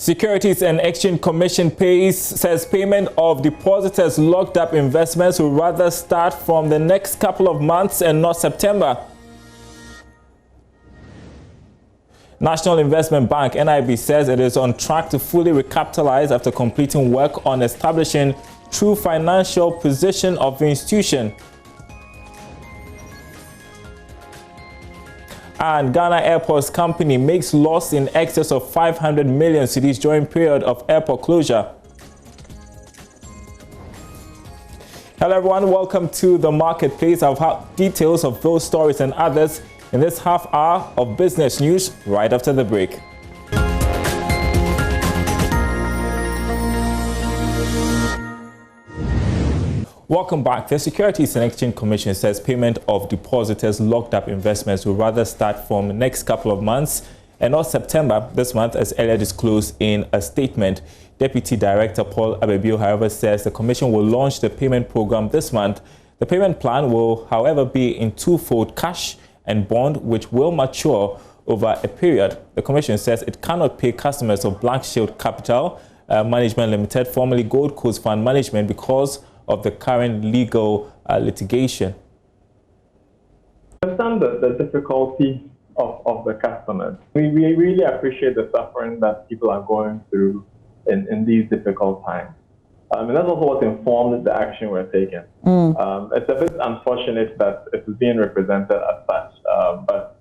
Securities and Exchange Commission says payment of depositors' locked up investments will rather start from the next couple of months and not September. National Investment Bank NIB says it is on track to fully recapitalize after completing work on establishing true financial position of the institution. And Ghana Airports Company makes loss in excess of 500 million cedis during period of airport closure. Hello everyone, welcome to the Marketplace. I've had details of those stories and others in this half hour of business news right after the break. Welcome back. The Securities and Exchange Commission says payment of depositors' locked up investments will rather start from the next couple of months and not September this month, as earlier disclosed in a statement. Deputy Director Paul Abebio, however, says the Commission will launch the payment program this month. The payment plan will, however, be in twofold: cash and bond, which will mature over a period. The Commission says it cannot pay customers of Black Shield Capital Management Limited, formerly Gold Coast Fund Management, because of the current legal litigation. I understand the difficulty of the customers. We really appreciate the suffering that people are going through in these difficult times. And that's also what informed the action we're taking. It's a bit unfortunate that it's being represented as such, but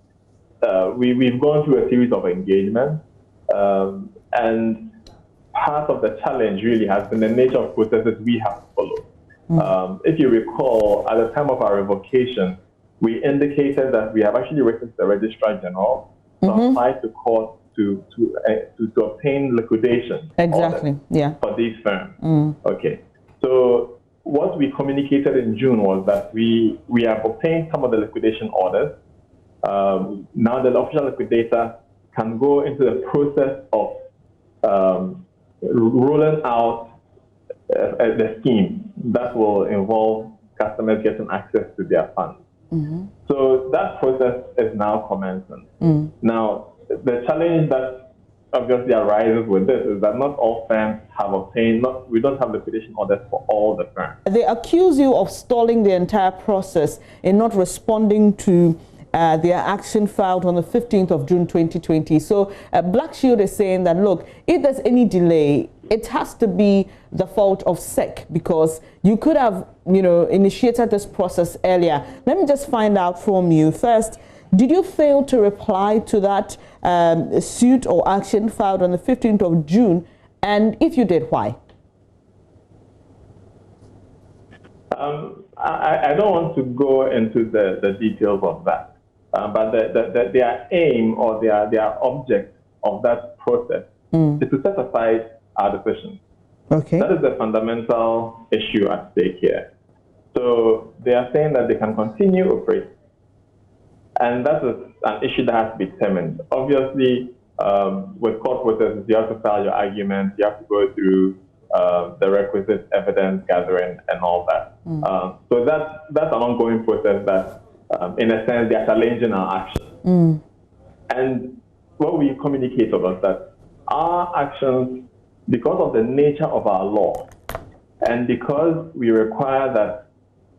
we've gone through a series of engagements, and part of the challenge really has been the nature of processes we have to follow. If you recall, at the time of our revocation, we indicated that we have actually written to the Registrar General to apply to court to obtain liquidation. Exactly, yeah. For these firms. Okay. So what we communicated in June was that we have obtained some of the liquidation orders. Now the official liquidator can go into the process of rolling out the scheme that will involve customers getting access to their funds. So that process is now commencing. Now, the challenge that obviously arises with this is that not all firms have obtained, we don't have liquidation orders for all the firms. They accuse you of stalling the entire process in not responding to their action filed on the 15th of June 2020. So Black Shield is saying that, look, if there's any delay, it has to be the fault of SEC, because you could have, initiated this process earlier. Let me just find out from you first, did you fail to reply to that suit or action filed on the 15th of June? And if you did, why? I don't want to go into the details of that. But their aim or their object of that process is to set aside our decision. Okay. That is the fundamental issue at stake here. So they are saying that they can continue operating, and that is an issue that has to be determined. Obviously, with court processes, you have to file your arguments, you have to go through the requisite evidence gathering and all that. So that's an ongoing process that, in a sense, they are challenging our actions. And what we communicate was that our actions, because of the nature of our law, and because we require that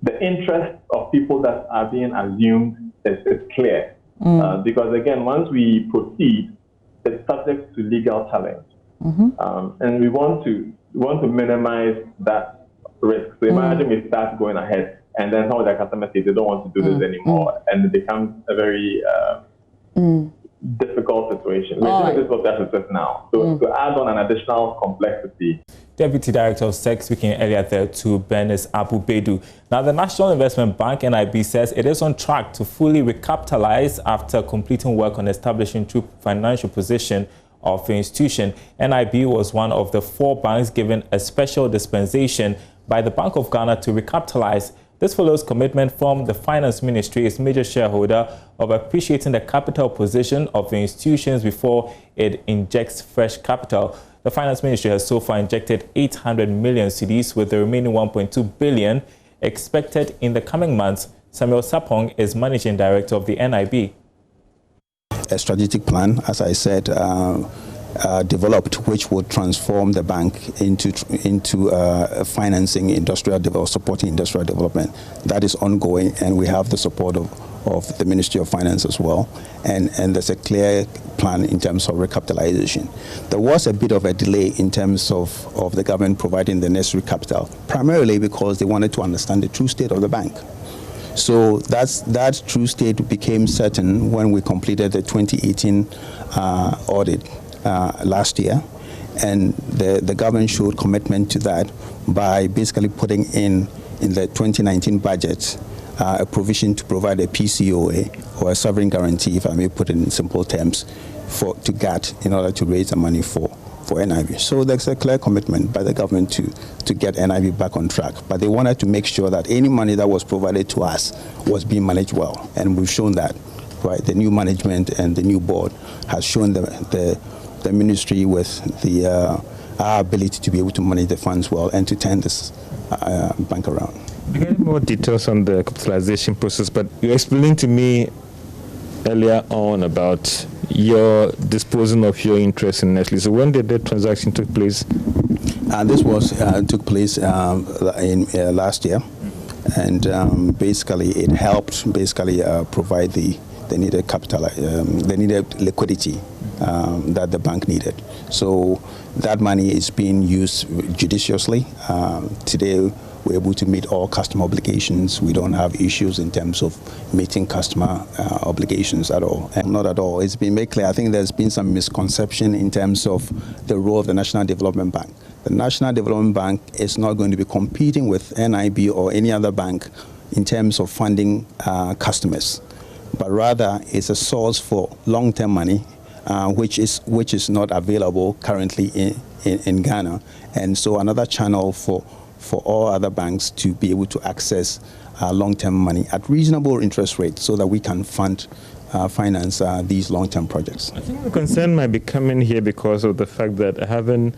the interest of people that are being assumed is clear. Because again, once we proceed, it's subject to legal challenge. And we want to minimize that risk. So imagine we start going ahead, and then some of their customers say they don't want to do this anymore, and it becomes a very difficult situation. We're doing this for that now. So to add on an additional complexity. Deputy Director of SEC speaking earlier there to Bernice Abu-Bedu. Now, the National Investment Bank, NIB, says it is on track to fully recapitalize after completing work on establishing true financial position of the institution. NIB was one of the 4 banks given a special dispensation by the Bank of Ghana to recapitalize. This follows commitment from the Finance Ministry, its major shareholder, of appreciating the capital position of the institutions before it injects fresh capital. The Finance Ministry has so far injected 800 million cedis, with the remaining 1.2 billion expected in the coming months. Samuel Sapong is Managing Director of the NIB. A strategic plan, as I said, developed, which will transform the bank into financing industrial development, supporting industrial development. That is ongoing, and we have the support of the Ministry of Finance as well, and there's a clear plan in terms of recapitalization. There was a bit of a delay in terms of the government providing the necessary capital, primarily because they wanted to understand the true state of the bank. So that true state became certain when we completed the 2018 audit last year, and the government showed commitment to that by basically putting in the 2019 budget a provision to provide a PCOA, or a sovereign guarantee, if I may put it in simple terms, to GAT in order to raise the money for NIB. So there's a clear commitment by the government to get NIB back on track. But they wanted to make sure that any money that was provided to us was being managed well, and we've shown that. Right, the new management and the new board has shown the ministry with our ability to be able to manage the funds well and to turn this bank around. I get more details on the capitalization process, but you explained to me earlier on about your disposing of your interest in Nestle. So when did that transaction took place? This took place in last year, and basically it helped provide the needed capital, the needed liquidity that the bank needed. So that money is being used judiciously. Today, we're able to meet all customer obligations. We don't have issues in terms of meeting customer obligations at all. And not at all. It's been made clear. I think there's been some misconception in terms of the role of the National Development Bank. The National Development Bank is not going to be competing with NIB or any other bank in terms of funding customers, but rather it's a source for long-term money, which is not available currently in Ghana, and so another channel for all other banks to be able to access long-term money at reasonable interest rates so that we can finance these long-term projects. I think the concern might be coming here because of the fact that having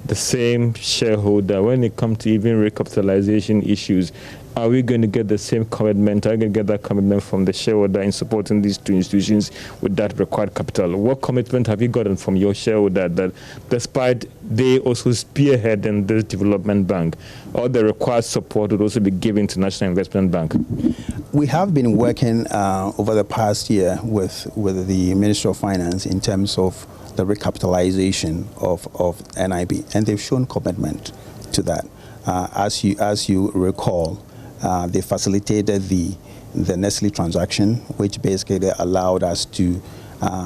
the same shareholder, when it comes to even recapitalization issues, are we going to get the same commitment? Are we going to get that commitment from the shareholder in supporting these two institutions with that required capital? What commitment have you gotten from your shareholder that despite they also spearheading this development bank, all the required support would also be given to National Investment Bank? We have been working over the past year with the Ministry of Finance in terms of the recapitalization of NIB, and they've shown commitment to that. As you recall, they facilitated the Nestle transaction, which basically allowed us to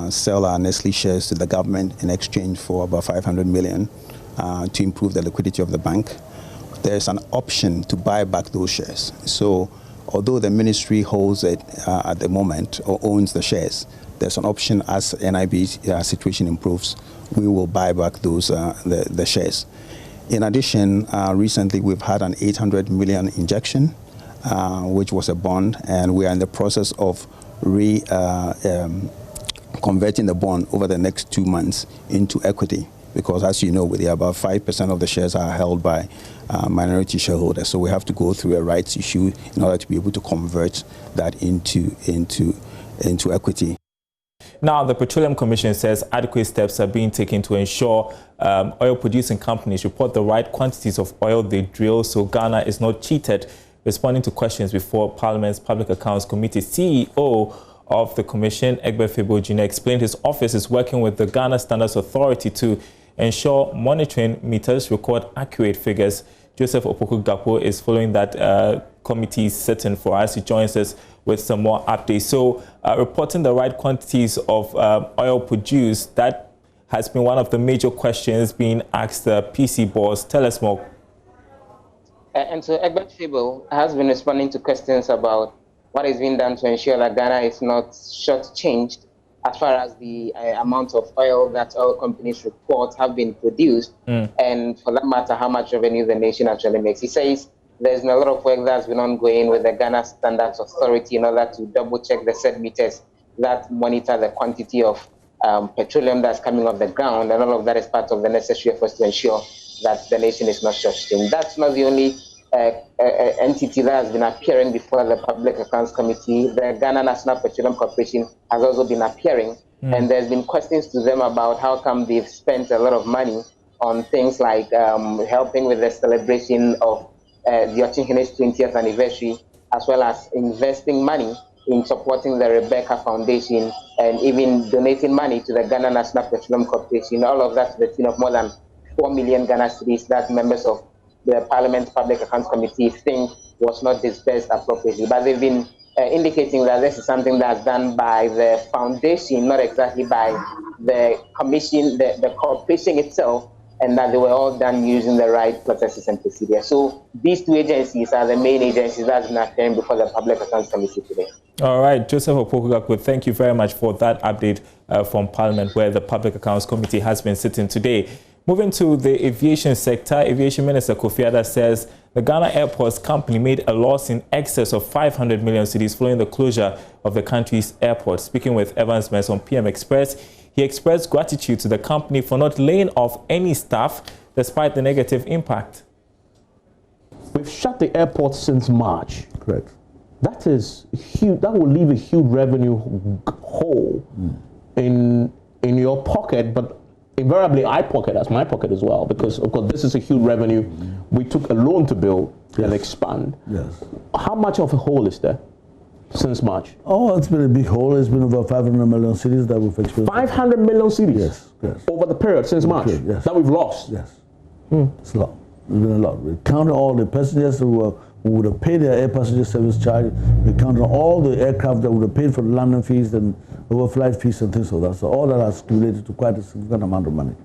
sell our Nestle shares to the government in exchange for about 500 million to improve the liquidity of the bank. There's an option to buy back those shares. So although the ministry holds it at the moment or owns the shares, there's an option as NIB's situation improves, we will buy back those the shares. In addition, recently we've had an 800 million injection, which was a bond, and we are in the process of converting the bond over the next 2 months into equity, because as you know, about 5% of the shares are held by minority shareholders. So we have to go through a rights issue in order to be able to convert that into equity. Now, the Petroleum Commission says adequate steps are being taken to ensure oil-producing companies report the right quantities of oil they drill so Ghana is not cheated. Responding to questions before Parliament's Public Accounts Committee, CEO of the Commission, Egbe Febo Jr., explained his office is working with the Ghana Standards Authority to ensure monitoring meters record accurate figures. Joseph Opoku Gapo is following that committee sitting for us. He joins us with some more updates. So reporting the right quantities of oil produced, that has been one of the major questions being asked the PC boss. Tell us more. And so Egbert Fable has been responding to questions about what is being done to ensure that Ghana is not shortchanged as far as the amount of oil that oil companies report have been produced, and for that matter, how much revenue the nation actually makes. He says there's been a lot of work that's been ongoing with the Ghana Standards Authority in order to double-check the said meters that monitor the quantity of petroleum that's coming off the ground, and all of that is part of the necessary efforts to ensure that the nation is not shortchanged. That's not the only entity that has been appearing before the Public Accounts Committee. The Ghana National Petroleum Corporation has also been appearing And there's been questions to them about how come they've spent a lot of money on things like helping with the celebration of the Ochinhene's 20th anniversary, as well as investing money in supporting the Rebecca Foundation and even donating money to the Ghana National Petroleum Corporation. All of that to the tune of more than 4 million Ghana cedis that members of the Parliament Public Accounts Committee think was not dispersed appropriately. But they've been indicating that this is something that's done by the foundation, not exactly by the commission, the corporation itself, and that they were all done using the right processes and procedures. So these two agencies are the main agencies that's been appearing before the Public Accounts Committee today. All right, Joseph Opoku-Gakpo, thank you very much for that update from Parliament, where the Public Accounts Committee has been sitting today. Moving to the aviation sector, Aviation Minister Kofi Adda says the Ghana Airports Company made a loss in excess of 500 million cedis following the closure of the country's airports. Speaking with Evans Mess on PM Express, he expressed gratitude to the company for not laying off any staff despite the negative impact. We've shut the airport since March. Correct. That is huge. That will leave a huge revenue hole in your pocket, but invariably I pocket, that's my pocket as well, because of course this is a huge revenue. We took a loan to build and expand. Yes. How much of a hole is there since March? Oh, it's been a big hole. It's been over 500 million cedis that we've experienced. 500 million cedis? Yes, yes. Over the period since March? Yes. That we've lost? Yes. It's a lot. It's been a lot. We counted all the passengers who would have paid their air passenger service charge. We counted all the aircraft that would have paid for the landing fees and overflight fees and things like that. So all that has accumulated to quite a significant amount of money.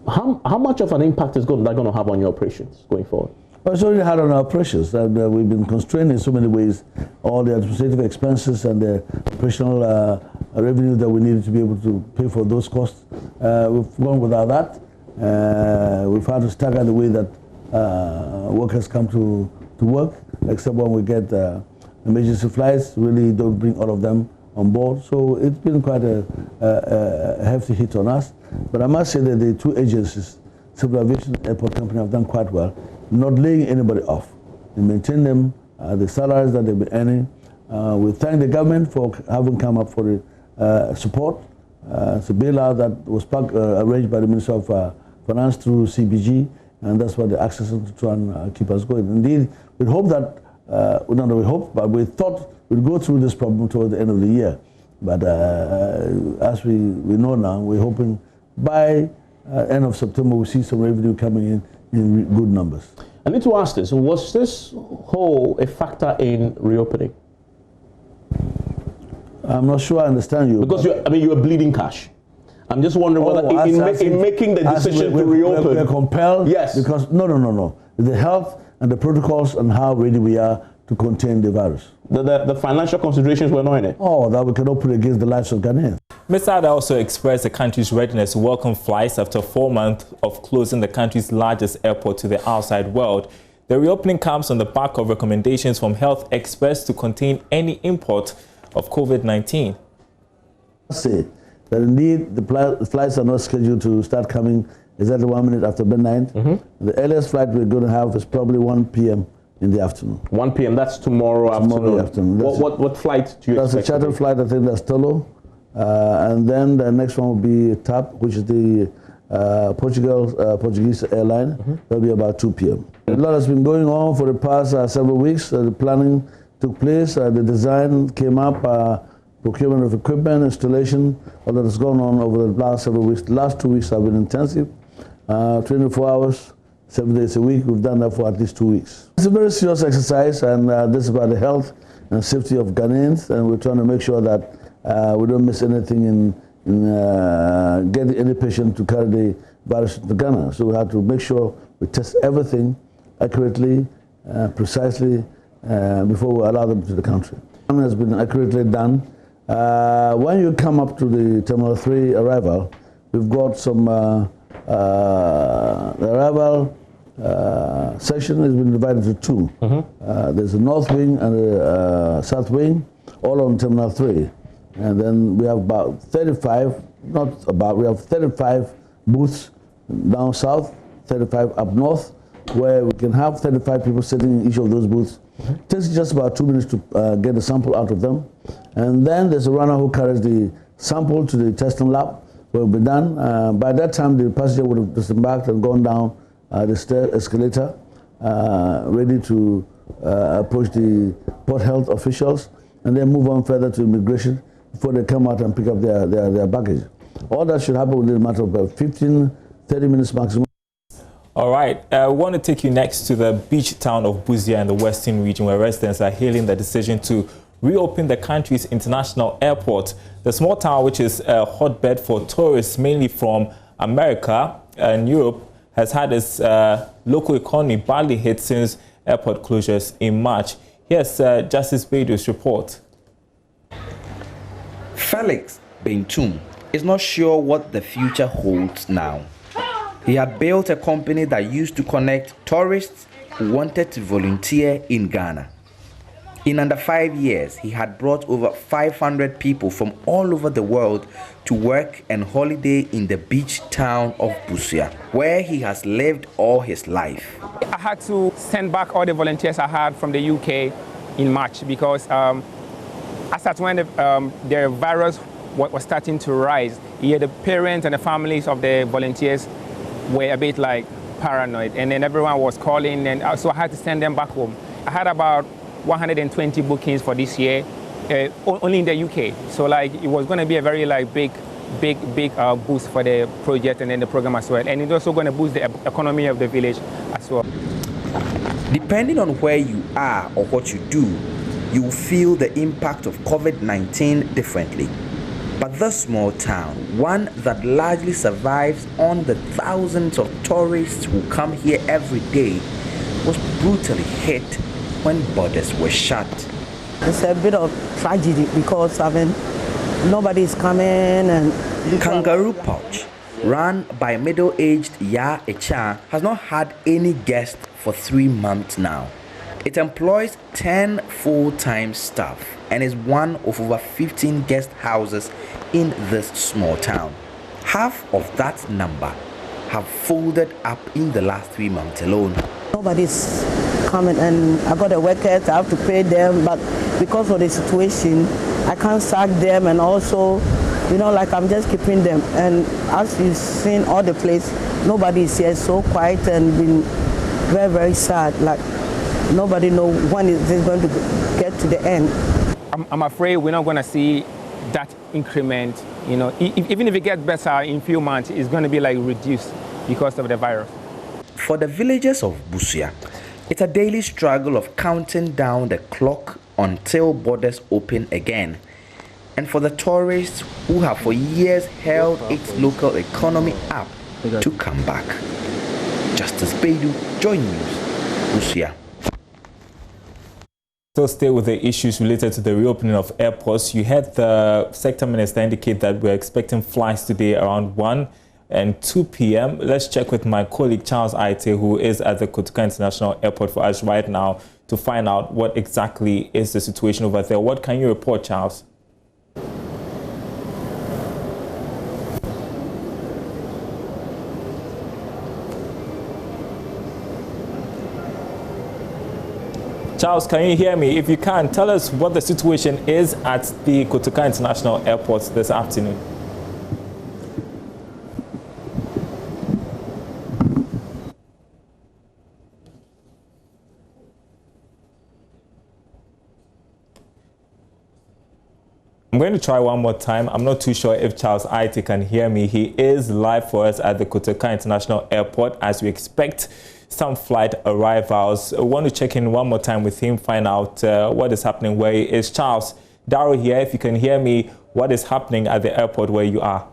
How much of an impact is that going to have on your operations going forward? Well, it's already had on our operations. We've been constrained in so many ways. All the administrative expenses and the operational revenue that we needed to be able to pay for those costs. We've gone without that. We've had to stagger the way that workers come to work, except when we get emergency flights. Really don't bring all of them on board. So it's been quite a hefty hit on us. But I must say that the two agencies, Civil Aviation and Airport Company, have done quite well, not laying anybody off. We maintain them, the salaries that they've been earning. We thank the government for having come up for the support. It's a bailout that was arranged by the Minister of Finance through CBG, and that's what they access to try and keep us going. Indeed, we hope that, not that we hope, but we thought we'd go through this problem towards the end of the year. But as we know now, we're hoping by end of September we'll see some revenue coming in good numbers. I need to ask this, was this whole a factor in reopening? I'm not sure I understand you. Because you were bleeding cash. I'm just wondering whether in making the decision to reopen. We're compelled. Yes. Because, no. The health and the protocols and how ready we are to contain the virus. The financial considerations were not in it? Oh, that we cannot put against the lives of Ghanaians. Mr. Adda also expressed the country's readiness to welcome flights after 4 months of closing the country's largest airport to the outside world. The reopening comes on the back of recommendations from health experts to contain any import of COVID-19. Say that indeed the flights are not scheduled to start coming exactly 1 minute after midnight. The earliest flight we're going to have is probably 1 p.m. in the afternoon. 1 p.m. That's tomorrow afternoon. What flight do you expect? That's a charter flight. I think that's Tolo, and then the next one will be TAP, which is the Portuguese airline. That'll be about 2 p.m. A lot has been going on for the past several weeks. The planning took place. The design came up. Procurement of equipment, installation, all that has gone on over the last several weeks. The last 2 weeks have been intensive. 24 hours, 7 days a week. We've done that for at least 2 weeks. It's a very serious exercise, and this is about the health and safety of Ghanaians, and we're trying to make sure that we don't miss anything in getting any patient to carry the virus to Ghana. So we have to make sure we test everything accurately, precisely, before we allow them to the country. It has been accurately done. When you come up to the Terminal 3 arrival, we've got some the arrival section has been divided into two. There's a north wing and a south wing, all on Terminal 3. And then we have about 35, we have 35 booths down south, 35 up north, where we can have 35 people sitting in each of those booths. It takes just about 2 minutes to get a sample out of them. And then there's a runner who carries the sample to the testing lab, will be done. By that time, the passenger would have disembarked and gone down the escalator, ready to approach the port health officials, and then move on further to immigration before they come out and pick up their baggage. All that should happen within a matter of about 15, 30 minutes maximum. All right, I want to take you next to the beach town of Busia in the western region, where residents are hailing the decision to reopen the country's international airport. The small town, which is a hotbed for tourists mainly from America and Europe, has had its local economy badly hit since airport closures in March. Here's Justice Beidou's report. Felix Bentum is not sure what the future holds now. He had built a company that used to connect tourists who wanted to volunteer in Ghana. In under 5 years, he had brought over 500 people from all over the world to work and holiday in the beach town of Busia, where he has lived all his life. I had to send back all the volunteers I had from the UK in March because as at when the virus was starting to rise, the parents and the families of the volunteers were a bit like paranoid, and then everyone was calling, and so I had to send them back home. I had about 120 bookings for this year, only in the UK. So like it was going to be a very like big boost for the project and then the program as well, and it's also going to boost the economy of the village as well. Depending on where you are or what you do, you will feel the impact of COVID-19 differently. But this small town, one that largely survives on the thousands of tourists who come here every day, was brutally hit when borders were shut. It's a bit of tragedy because nobody's coming and... Kangaroo Pouch, run by middle-aged Ya Echa, has not had any guests for 3 months now. It employs 10 full-time staff and is one of over 15 guest houses in this small town. Half of that number have folded up in the last 3 months alone. Nobody's coming, and I got the workers, I have to pay them, but because of the situation, I can't sack them, and also, like I'm just keeping them. And as you've seen all the place, nobody is here, so quiet and been very, very sad. Like nobody knows when is this going to get to the end. I'm afraid we're not going to see that increment. Even if it gets better in a few months, it's going to be like reduced because of the virus. For the villagers of Busia, it's a daily struggle of counting down the clock until borders open again. And for the tourists who have for years held its local economy up to come back. Justice Beidou, JoyNews, Busia. So stay with the issues related to the reopening of airports. You had the sector minister indicate that we're expecting flights today around 1 and 2 p.m. Let's check with my colleague Charles Aite, who is at the Kotoka International Airport for us right now, to find out what exactly is the situation over there. What can you report, Charles? Charles, can you hear me? If you can, tell us what the situation is at the Kotoka International Airport this afternoon. I'm going to try one more time. I'm not too sure if Charles Aite can hear me. He is live for us at the Kotoka International Airport as we expect some flight arrivals. I want to check in one more time with him, find out what is happening where he is. Charles, Darrow here, if you can hear me, what is happening at the airport where you are?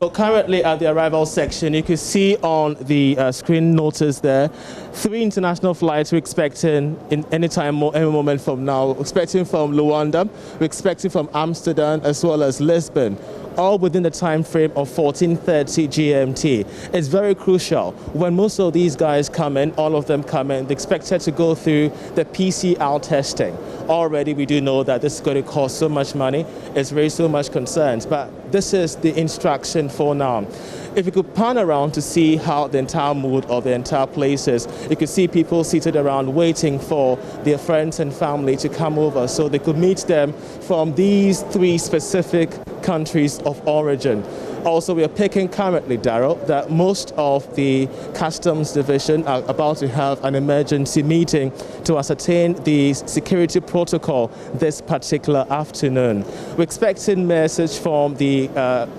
So currently at the arrival section, you can see on the screen notice there, 3 international flights we're expecting in any moment from now. We're expecting from Luanda, we're expecting from Amsterdam, as well as Lisbon, all within the time frame of 14:30 GMT. It's very crucial. When most of these guys come in, all of them come in, they're expected to go through the PCR testing. Already we do know that this is going to cost so much money. It's raised so much concerns, but this is the instruction for now. If you could pan around to see how the entire mood of the entire place is, you could see people seated around waiting for their friends and family to come over so they could meet them from these 3 specific countries of origin. Also, we are picking currently, Daryl, that most of the Customs Division are about to have an emergency meeting to ascertain the security protocol this particular afternoon. We're expecting a message from the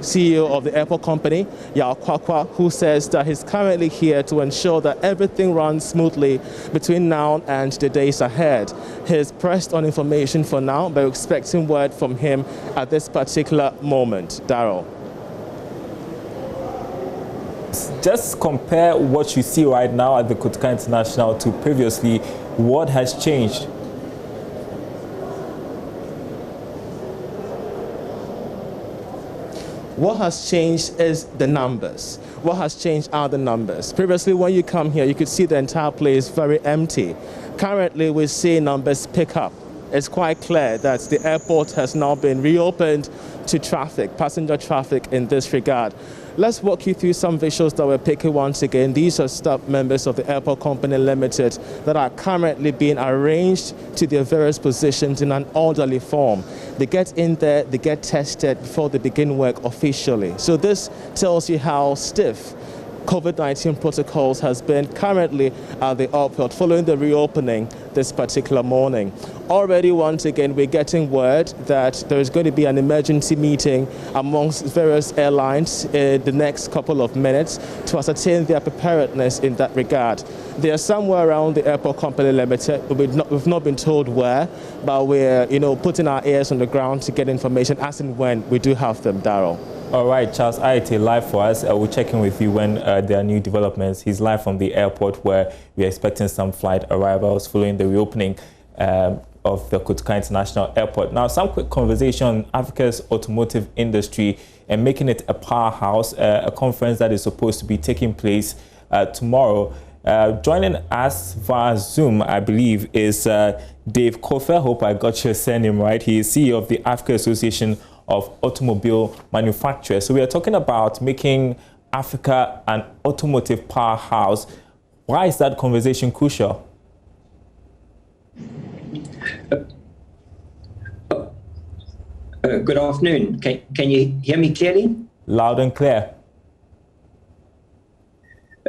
CEO of the airport company, Yao Kwakwa, who says that he's currently here to ensure that everything runs smoothly between now and the days ahead. He's pressed on information for now, but we're expecting word from him at this particular moment. Daryl. Just compare what you see right now at the Kotoka International to previously. What has changed? What has changed is the numbers. What has changed are the numbers. Previously, when you come here, you could see the entire place very empty. Currently, we see numbers pick up. It's quite clear that the airport has now been reopened to traffic, passenger traffic in this regard. Let's walk you through some visuals that we're picking once again. These are staff members of the Airport Company Limited that are currently being arranged to their various positions in an orderly form. They get in there, they get tested before they begin work officially. So this tells you how stiff COVID-19 protocols has been currently at the airport following the reopening this particular morning. Already, once again, we're getting word that there is going to be an emergency meeting amongst various airlines in the next couple of minutes to ascertain their preparedness in that regard. They are somewhere around the Airport Company Limited. We've not been told where, but we're putting our ears on the ground to get information as and when we do have them, Daryl. All right, Charles Ayete, live for us. We'll check in with you when there are new developments. He's live from the airport where we're expecting some flight arrivals following the reopening of the Kotoka International Airport. Now, some quick conversation on Africa's automotive industry and making it a powerhouse, a conference that is supposed to be taking place tomorrow. Joining us via Zoom, I believe, is Dave Kofi. I hope I got your surname right. He is CEO of the Africa Association of Automobile Manufacturers. So we are talking about making Africa an automotive powerhouse. Why is that conversation crucial? Good afternoon. Can you hear me clearly? Loud and clear.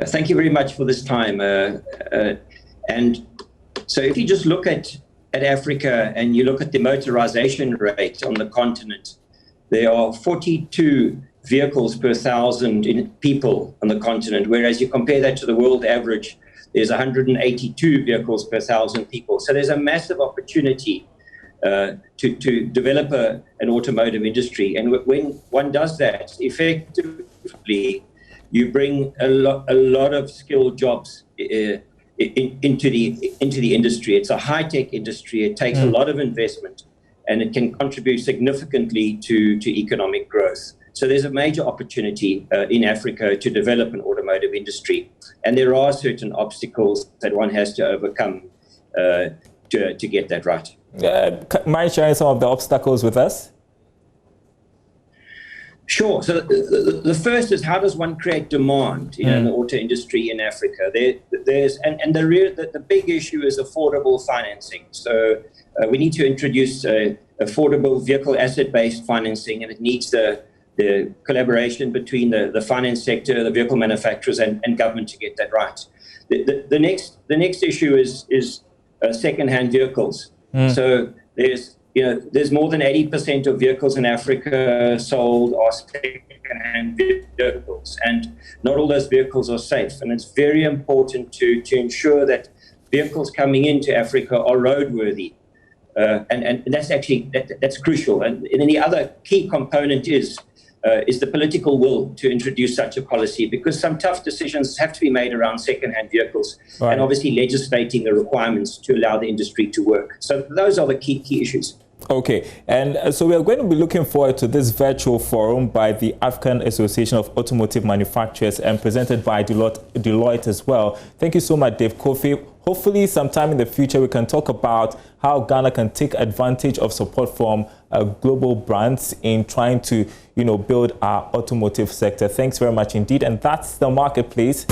Thank you very much for this time. And so if you just look at Africa and you look at the motorization rate on the continent, there are 42 vehicles per 1,000 people on the continent, whereas you compare that to the world average, there's 182 vehicles per 1,000 people. So there's a massive opportunity to develop an automotive industry. And when one does that effectively, you bring a lot of skilled jobs into the industry. It's a high-tech industry. It takes a lot of investment, and it can contribute significantly to economic growth. So there's a major opportunity in Africa to develop an automotive industry, and there are certain obstacles that one has to overcome to get that right. Mind sharing some of the obstacles with us? Sure. So the first is, how does one create demand in the auto industry in Africa? The big issue is affordable financing. So we need to introduce affordable vehicle asset-based financing, and it needs the collaboration between the finance sector, the vehicle manufacturers, and government to get that right. The next issue is second-hand vehicles. So there's more than 80% of vehicles in Africa sold are second-hand vehicles, and not all those vehicles are safe. And it's very important to ensure that vehicles coming into Africa are roadworthy. And that's crucial. And then the other key component is the political will to introduce such a policy, because some tough decisions have to be made around second-hand vehicles, and obviously legislating the requirements to allow the industry to work. So those are the key issues. Okay, and so we are going to be looking forward to this virtual forum by the African Association of Automotive Manufacturers and presented by Deloitte as well. Thank you so much, Dave Kofi. Hopefully sometime in the future we can talk about how Ghana can take advantage of support from global brands in trying to build our automotive sector. Thanks very much indeed. And that's the marketplace.